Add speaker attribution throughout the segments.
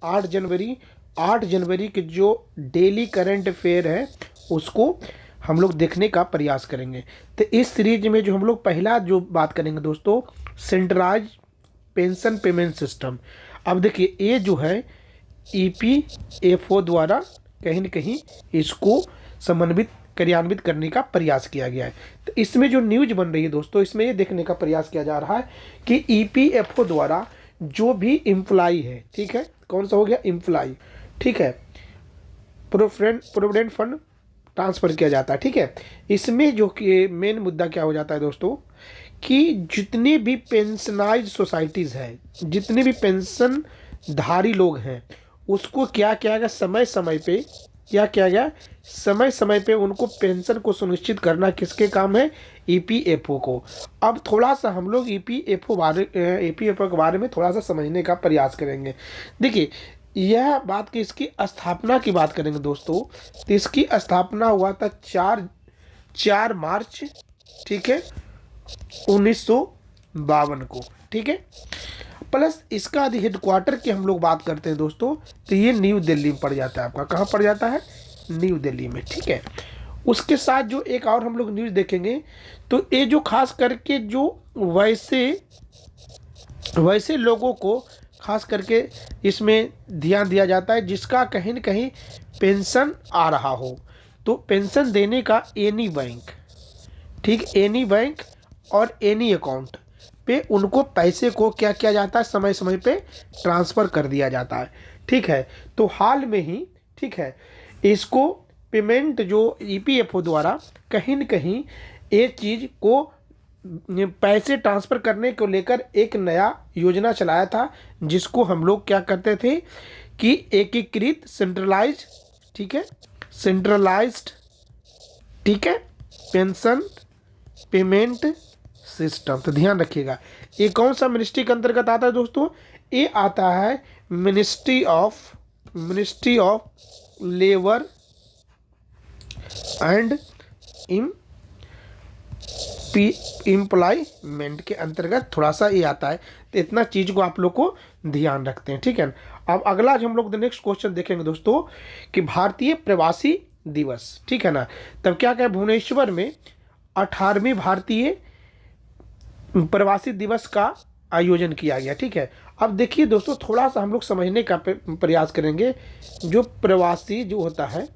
Speaker 1: 8 जनवरी के जो daily current affair है उसको हम लोग देखने का प्रयास करेंगे। तो इस सीरीज में जो हम लोग पहला जो बात करेंगे दोस्तों, सेंट्रलाइज पेंशन पेमेंट सिस्टम। अब देखिए ये जो है EPFO द्वारा कहीं न कहीं इसको समन्वित क्रियान्वित करने का प्रयास किया गया है। तो इसमें जो न्यूज बन रही है दोस्तों, इसमें ये देखने का प्रयास किया जा रहा है कि EPFO द्वारा जो भी एम्प्लॉई है, ठीक है, कौन सा हो गया एम्प्लॉई, ठीक है, प्रोविडेंट फंड ट्रांसफ़र किया जाता है, ठीक है। इसमें जो कि मेन मुद्दा क्या हो जाता है दोस्तों कि जितनी भी पेंशनाइज सोसाइटीज़ है, जितने भी पेंशन धारी लोग हैं, उसको क्या किया गया समय समय पे उनको पेंशन को सुनिश्चित करना किसके काम है, EPFO को। अब थोड़ा सा हम लोग EPFO के बारे में थोड़ा सा समझने का प्रयास करेंगे। देखिए यह बात कि इसकी स्थापना की बात करेंगे दोस्तों, तो इसकी स्थापना हुआ था 4 मार्च, ठीक है, 1952 को, ठीक है। प्लस इसका यदि हेडक्वार्टर की हम लोग बात करते हैं दोस्तों, तो ये न्यू दिल्ली में पड़ जाता है। आपका कहाँ पड़ जाता है, न्यू दिल्ली में, ठीक है। उसके साथ जो एक और हम लोग न्यूज़ देखेंगे, तो ये जो खास करके जो वैसे लोगों को खास करके इसमें ध्यान दिया जाता है जिसका कहीं न कहीं पेंशन आ रहा हो, तो पेंशन देने का एनी बैंक, ठीक, एनी बैंक और एनी अकाउंट पे उनको पैसे को क्या किया जाता है, समय समय पे ट्रांसफ़र कर दिया जाता है, ठीक है। तो हाल में ही, ठीक है, इसको पेमेंट जो EPFO द्वारा कहीं न कहीं एक चीज़ को पैसे ट्रांसफ़र करने को लेकर एक नया योजना चलाया था, जिसको हम लोग क्या करते थे कि एकीकृत सेंट्रलाइज, ठीक है, सेंट्रलाइज्ड, ठीक है, पेंशन पेमेंट सिस्टम। तो ध्यान रखिएगा ये कौन सा मिनिस्ट्री के अंतर्गत आता है दोस्तों, ये आता है ministry of labour and employment के अंतर्गत थोड़ा सा ये आता है। तो इतना चीज़ को आप लोग को ध्यान रखते हैं, ठीक है। अब अगला जो हम लोग नेक्स्ट क्वेश्चन देखेंगे दोस्तों कि भारतीय प्रवासी दिवस, ठीक है ना। तब क्या कहें, भुवनेश्वर में 18वीं भारतीय प्रवासी दिवस का आयोजन किया गया, ठीक है। अब देखिए दोस्तों थोड़ा सा हम लोग समझने का प्रयास करेंगे, जो प्रवासी जो होता है,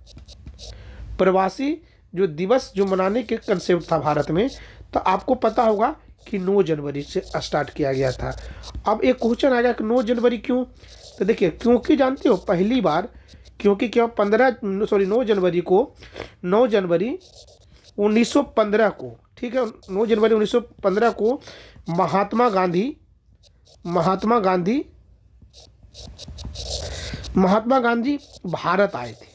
Speaker 1: प्रवासी जो दिवस जो मनाने के कंसेप्ट था भारत में, तो आपको पता होगा कि 9 जनवरी से स्टार्ट किया गया था। अब एक क्वेश्चन आ गया कि 9 जनवरी क्यों, तो देखिए क्योंकि जानते हो पहली बार क्योंकि क्या 9 जनवरी 1915 को, ठीक है, 9 जनवरी 1915 को महात्मा गांधी भारत आए थे,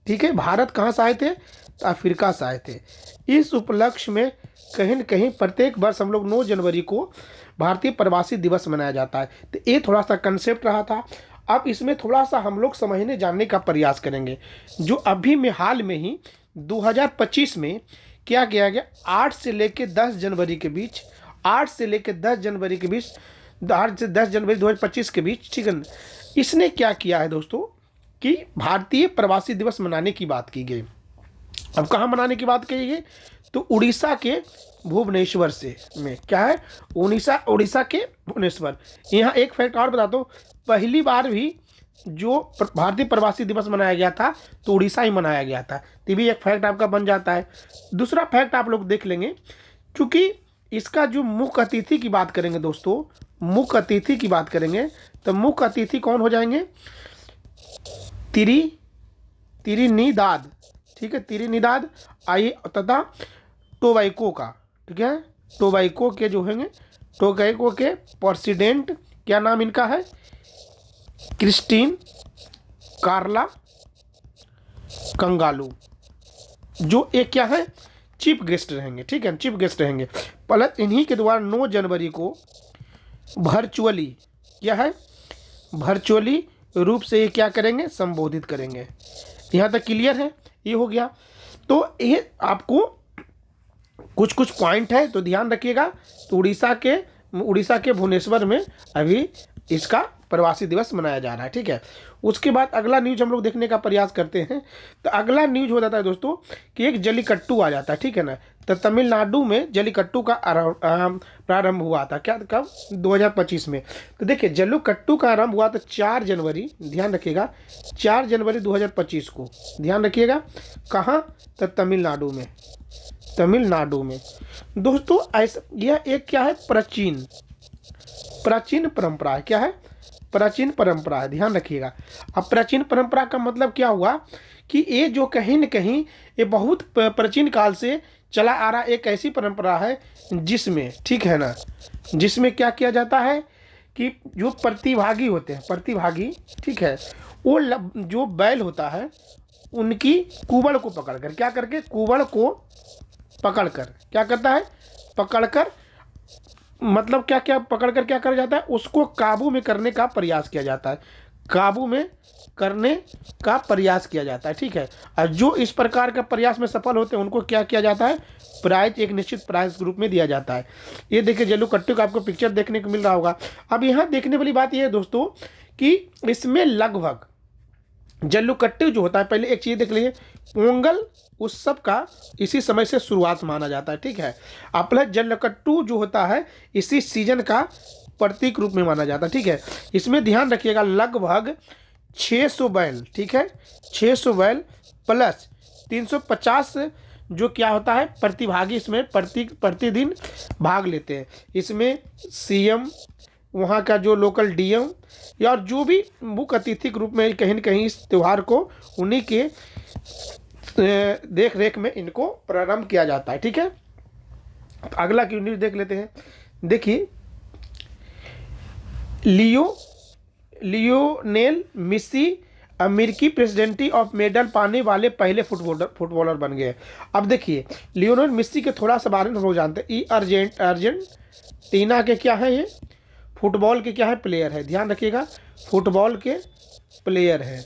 Speaker 1: ठीक है। भारत कहाँ से आए थे, तो अफ्रीका से आए थे। इस उपलक्ष्य में कहीं न कहीं प्रत्येक वर्ष हम लोग 9 जनवरी को भारतीय प्रवासी दिवस मनाया जाता है। तो ये थोड़ा सा कंसेप्ट रहा था। अब इसमें थोड़ा सा हम लोग समझने जानने का प्रयास करेंगे, जो अभी में हाल में ही 2025 में क्या किया गया, 8 से लेकर 10 जनवरी के बीच, 8 से 10 जनवरी 2025 के बीच, ठीक है, इसने क्या किया है दोस्तों कि भारतीय प्रवासी दिवस मनाने की बात की गई। अब कहाँ मनाने की बात की गई, तो उड़ीसा के भुवनेश्वर में क्या है, उड़ीसा के भुवनेश्वर। यहाँ एक फैक्ट और बता दो, पहली बार भी जो भारतीय प्रवासी दिवस मनाया गया था तो उड़ीसा ही मनाया गया था। तो भी एक फैक्ट आपका बन जाता है। दूसरा फैक्ट आप लोग देख लेंगे, क्योंकि इसका जो मुख्य अतिथि की बात करेंगे दोस्तों, मुख्य अतिथि की बात करेंगे तो मुख्य अतिथि कौन हो जाएंगे, त्रिनिदाद, ठीक है, त्रिनिदाद आई तथा टोबैको का, ठीक है, टोबैको के जो होंगे, टोबैको के प्रेसिडेंट, क्या नाम इनका है, क्रिस्टीन कार्ला कंगालू, जो एक क्या है चीफ गेस्ट रहेंगे, ठीक है, चीफ गेस्ट रहेंगे। प्लस इन्हीं के द्वारा 9 जनवरी को वर्चुअली क्या है, वर्चुअली रूप से ये क्या करेंगे, संबोधित करेंगे। यहाँ तक क्लियर है, ये हो गया। तो ये आपको कुछ पॉइंट है तो ध्यान रखिएगा। तो उड़ीसा के भुवनेश्वर में अभी इसका प्रवासी दिवस मनाया जा रहा है। ठीक है, उसके बाद अगला न्यूज हम लोग देखने का प्रयास करते हैं। तो अगला न्यूज हो जाता है दोस्तों कि एक जल्लीकट्टू आ जाता है। ठीक है ना, तो तमिलनाडु में जल्लीकट्टू का प्रारंभ हुआ था। क्या कब? 2025 में। तो देखिए जल्लीकट्टू का आरंभ हुआ था 4 जनवरी, ध्यान रखिएगा 4 जनवरी 2025 को, ध्यान रखिएगा। कहाँ? तो तमिलनाडु में, तमिलनाडु में दोस्तों। ऐसा यह एक क्या है? प्राचीन परंपरा है। क्या है? प्राचीन परंपरा है, ध्यान रखिएगा। अब प्राचीन परंपरा का मतलब क्या हुआ कि ये जो कहीं न कहीं ये बहुत प्राचीन काल से चला आ रहा एक ऐसी परंपरा है जिसमें, ठीक है ना, जिसमें क्या किया जाता है कि जो प्रतिभागी होते हैं, प्रतिभागी, ठीक है, वो जो बैल होता है उनकी कुबड़ को पकड़कर, क्या करके? कुबड़ को पकड़कर क्या करता है? पकड़कर, मतलब क्या क्या पकड़कर क्या कर जाता है? उसको काबू में करने का प्रयास किया जाता है, काबू में करने का प्रयास किया जाता है। ठीक है, और जो इस प्रकार का प्रयास में सफल होते हैं उनको क्या किया जाता है? प्राइज, एक निश्चित प्राइज के रूप में दिया जाता है। ये देखिए जल्लीकट्टू का आपको पिक्चर देखने को मिल रहा होगा। अब यहाँ देखने वाली बात यह है दोस्तों कि इसमें लगभग जल्लीकट्टू जो होता है, पहले एक चीज़ देख लीजिए, पोंगल उत्सव का इसी समय से शुरुआत माना जाता है। ठीक है, प्लस जल्लीकट्टू जो होता है इसी सीजन का प्रतीक रूप में माना जाता है। ठीक है, इसमें ध्यान रखिएगा लगभग 600 बैल, ठीक है, 600 बैल प्लस 350 जो क्या होता है प्रतिभागी इसमें प्रतिदिन भाग लेते हैं। इसमें सीएम, वहाँ का जो लोकल डीएम या और जो भी मुख्य अतिथि के रूप में कहीं न कहीं इस त्यौहार को उन्हीं के देख रेख में इनको प्रारंभ किया जाता है। ठीक है, अगला क्यों न्यूज़ देख लेते हैं। देखिए लियोनेल मेसी अमेरिकी प्रेसिडेंटी ऑफ मेडल पाने वाले पहले फुटबॉलर बन गए। अब देखिए लियोनेल मेसी के थोड़ा सा बारे में हम लोग जानते हैं। ये अर्जेंटीना के क्या है? ये फुटबॉल के क्या है? प्लेयर है, ध्यान रखिएगा, फुटबॉल के प्लेयर है,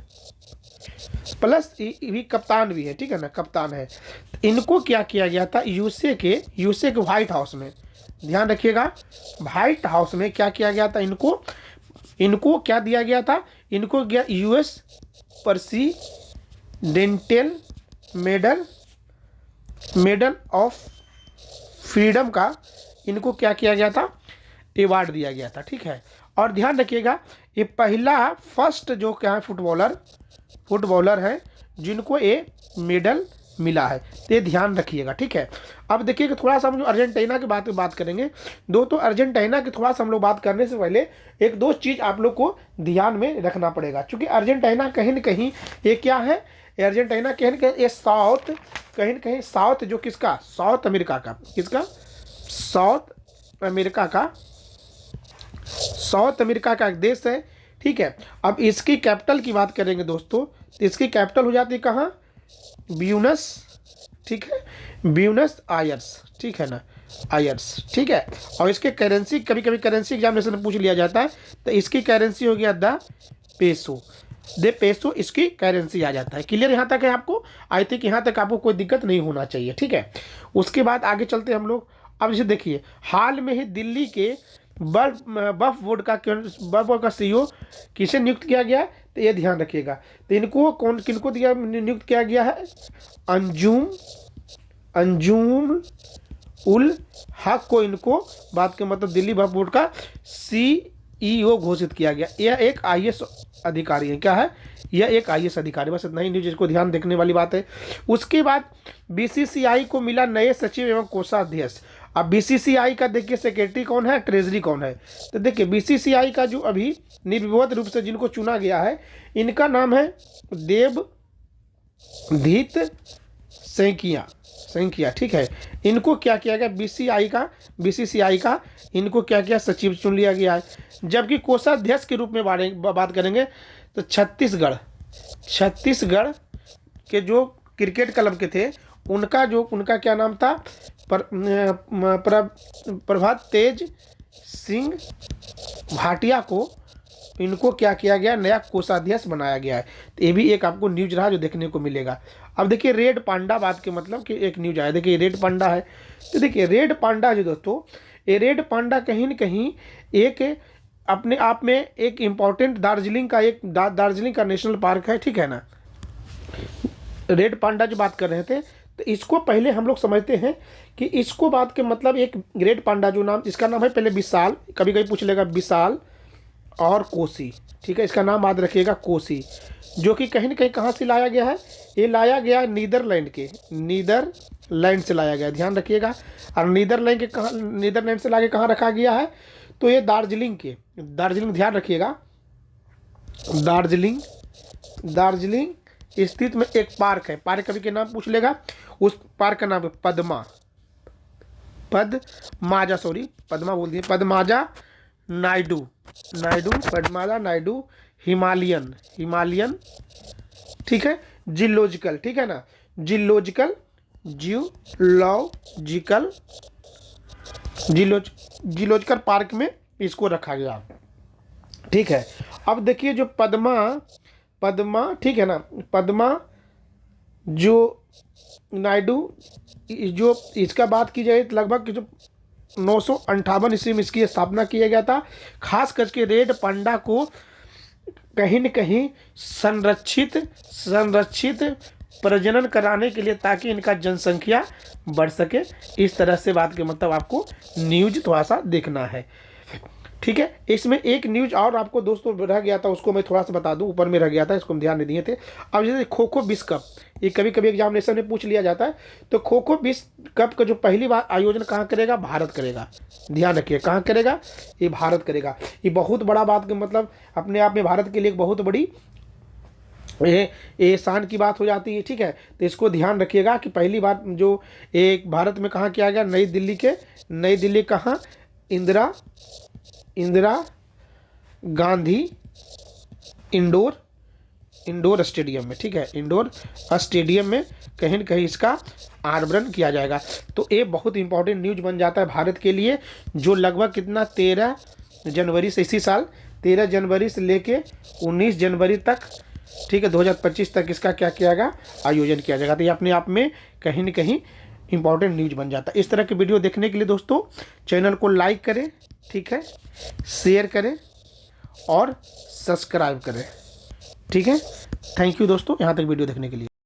Speaker 1: प्लस भी कप्तान भी है। ठीक है ना, कप्तान है। इनको क्या किया गया था? यूएसए के व्हाइट हाउस में, ध्यान रखिएगा, व्हाइट हाउस में क्या किया गया था? इनको क्या दिया गया था? इनको गया US presidential medal of freedom का इनको क्या किया गया था? अवार्ड दिया गया था। ठीक है, और ध्यान रखिएगा ये पहला फर्स्ट जो क्या है फुटबॉलर है जिनको ये मेडल मिला है, तो ये ध्यान रखिएगा। ठीक है, अब देखिए थोड़ा सा हम जो अर्जेंटीना की बात करेंगे दोस्तों। अर्जेंटीना की थोड़ा सा हम लोग बात करने से पहले एक दो चीज़ आप लोग को ध्यान में रखना पड़ेगा, क्योंकि अर्जेंटीना कहीं न कहीं ये क्या है? अर्जेंटीना कहीं न कहीं ये कहीं न कहीं साउथ जो किसका? साउथ अमेरिका का, किसका? साउथ अमेरिका का एक देश है। ठीक है, अब इसकी कैपिटल की बात करेंगे दोस्तों, तो इसकी कैपिटल हो जाती है कहाँ? ब्यूनस, ठीक है, ब्यूनस आयर्स, ठीक है ना, आयर्स। ठीक है, और इसके करेंसी कभी कभी करेंसी एग्जामिनेशन में पूछ लिया जाता है, तो इसकी करेंसी हो गया द पेसो इसकी करेंसी आ जाता है। क्लियर यहाँ तक है आपको? आई थिंक यहाँ तक आपको कोई दिक्कत नहीं होना चाहिए। ठीक है, उसके बाद आगे चलते हैं हम लोग। अब इसे देखिए, हाल में ही दिल्ली के बर्फ बोर्ड का सीईओ किसे नियुक्त किया गया? तो ये ध्यान रखिएगा, तो इनको किनको नियुक्त किया गया है? अंजुम उल हक को इनको बात के मतलब दिल्ली बर्फ बोर्ड का सीईओ घोषित किया गया। यह एक आईएएस अधिकारी है। क्या है? यह एक आईएएस अधिकारी। बस इतना ही न्यूज, इसको ध्यान देखने वाली बात है। उसके बाद बीसीसीआई को मिला नए सचिव एवं कोषाध्यक्ष। अब बीसीसीआई का देखिए सेक्रेटरी कौन है, ट्रेजरी कौन है? तो देखिए बीसीसीआई का जो अभी निर्विवाद रूप से जिनको चुना गया है इनका नाम है देवधीत सैकिया। ठीक है, इनको क्या किया गया? बीसीसीआई का इनको क्या किया? सचिव चुन लिया गया है। जबकि कोषाध्यक्ष के रूप में बात करेंगे तो छत्तीसगढ़ के जो क्रिकेट क्लब के थे उनका क्या नाम था? प्रभात तेज सिंह भाटिया को इनको क्या किया गया? नया कोषाध्यक्ष बनाया गया है। तो ये भी एक आपको न्यूज रहा जो देखने को मिलेगा। अब देखिए रेड पांडा बात के मतलब कि एक न्यूज आया, देखिए रेड पांडा है। तो देखिए रेड पांडा जो दोस्तों, ये रेड पांडा कहीं न कहीं एक अपने आप में एक इम्पॉर्टेंट दार्जिलिंग का नेशनल पार्क है, ठीक है ना। रेड पांडा जो बात कर रहे थे, तो इसको पहले हम लोग समझते हैं कि इसको बात के मतलब एक रेड पांडा जो नाम, इसका नाम है पहले विशाल, कभी कभी पूछ लेगा विशाल और कोसी, ठीक है। इसका नाम याद रखिएगा कोसी, जो कि कहीं न कहीं कहाँ से लाया गया है, ये लाया गया नीदरलैंड से लाया गया, ध्यान रखिएगा। और नीदरलैंड से लाके कहाँ रखा गया है, तो ये दार्जिलिंग ध्यान रखिएगा, दार्जिलिंग स्थित में एक पार्क है। पार्क कभी के नाम पूछ लेगा, उस पार्क का नाम है पद्माजा नायडू हिमालयन, ठीक है, जियोलॉजिकल, ठीक है ना, जियोलॉजिकल पार्क में इसको रखा गया, ठीक है। अब देखिए जो पद्मा, ठीक है ना, पद्मा जो नायडू, जो इसका बात की जाए तो लगभग जो 958 ईस्वी में इसकी स्थापना किया गया था। खास करके रेड पांडा को कहीं न कहीं संरक्षित प्रजनन कराने के लिए, ताकि इनका जनसंख्या बढ़ सके। इस तरह से बात के मतलब आपको न्यूज थोड़ा सा देखना है, ठीक है। इसमें एक न्यूज और आपको दोस्तों रह गया था, उसको मैं थोड़ा सा बता दूं, ऊपर में रह गया था, इसको हम ध्यान नहीं दिए थे। अब जैसे खो विश्व कप, ये कभी कभी एग्जामिनेशन में पूछ लिया जाता है, तो खो विश्व कप का जो पहली बार आयोजन कहाँ करेगा, भारत करेगा, ध्यान रखिए, कहाँ करेगा, ये भारत करेगा। ये बहुत बड़ा बात का मतलब अपने आप में भारत के लिए एक बहुत बड़ी ये शान की बात हो जाती है, ठीक है। तो इसको ध्यान रखिएगा कि पहली बार जो एक भारत में कहाँ किया गया, नई दिल्ली कहाँ, इंदिरा गांधी इंडोर स्टेडियम में, ठीक है, इंडोर स्टेडियम में कहीं न कहीं इसका अनावरण किया जाएगा। तो ये बहुत इंपॉर्टेंट न्यूज बन जाता है भारत के लिए, जो लगभग कितना 13 जनवरी से, इसी साल 13 जनवरी से लेके 19 जनवरी तक, ठीक है, 2025 तक इसका क्या किया जाएगा, आयोजन किया जाएगा। तो ये अपने आप में कहीं न कहीं इंपॉर्टेंट न्यूज बन जाता है। इस तरह के वीडियो देखने के लिए दोस्तों चैनल को लाइक करें, ठीक है, शेयर करें और सब्सक्राइब करें, ठीक है। थैंक यू दोस्तों, यहाँ तक वीडियो देखने के लिए।